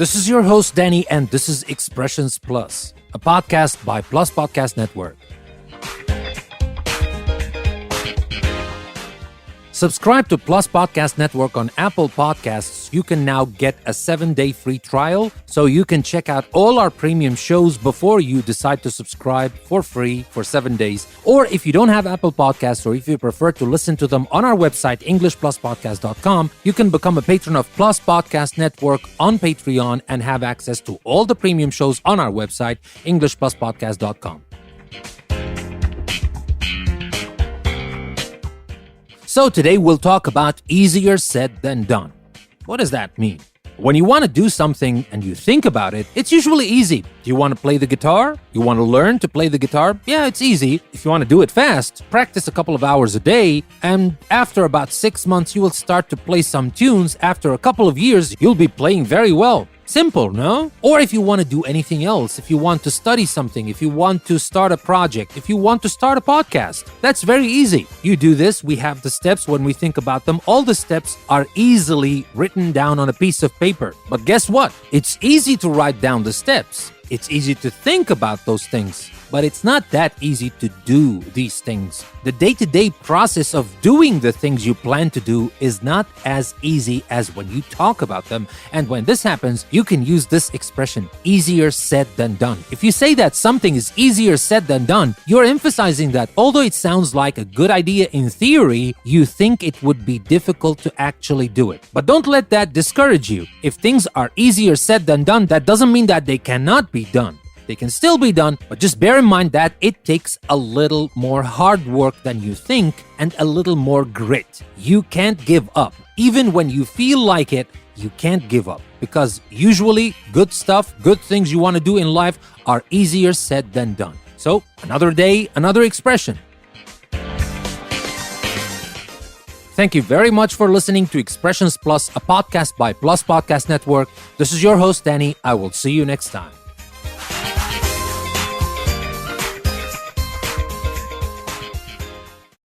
This is your host, Danny, and this is Expressions Plus, a podcast by Plus Podcast Network. Subscribe to Plus Podcast Network on Apple Podcasts. You can now get a 7-day free trial, so you can check out all our premium shows before you decide to subscribe for free for 7 days. Or if you don't have Apple Podcasts, or if you prefer to listen to them on our website, EnglishPlusPodcast.com, you can become a patron of Plus Podcast Network on Patreon and have access to all the premium shows on our website, EnglishPlusPodcast.com. So today we'll talk about easier said than done. What does that mean? When you want to do something and you think about it, it's usually easy. Do you want to play the guitar? You want to learn to play the guitar? Yeah, it's easy. If you want to do it fast, practice a couple of hours a day, and after about 6 months, you will start to play some tunes. After a couple of years, you'll be playing very well. Simple, no? Or if you want to do anything else, if you want to study something, if you want to start a project, if you want to start a podcast, that's very easy. You do this, we have the steps when we think about them. All the steps are easily written down on a piece of paper. But guess what? It's easy to write down the steps. It's easy to think about those things, but it's not that easy to do these things. The day-to-day process of doing the things you plan to do is not as easy as when you talk about them. And when this happens, you can use this expression, easier said than done. If you say that something is easier said than done, you're emphasizing that although it sounds like a good idea in theory, you think it would be difficult to actually do it. But don't let that discourage you. If things are easier said than done, that doesn't mean that they cannot be done. They can still be done, but just bear in mind that it takes a little more hard work than you think and a little more grit. You can't give up. Even when you feel like it, you can't give up. Because usually good stuff, good things you want to do in life are easier said than done. So, another day, another expression. Thank you very much for listening to Expressions Plus, a podcast by Plus Podcast Network. This is your host, Danny. I will see you next time.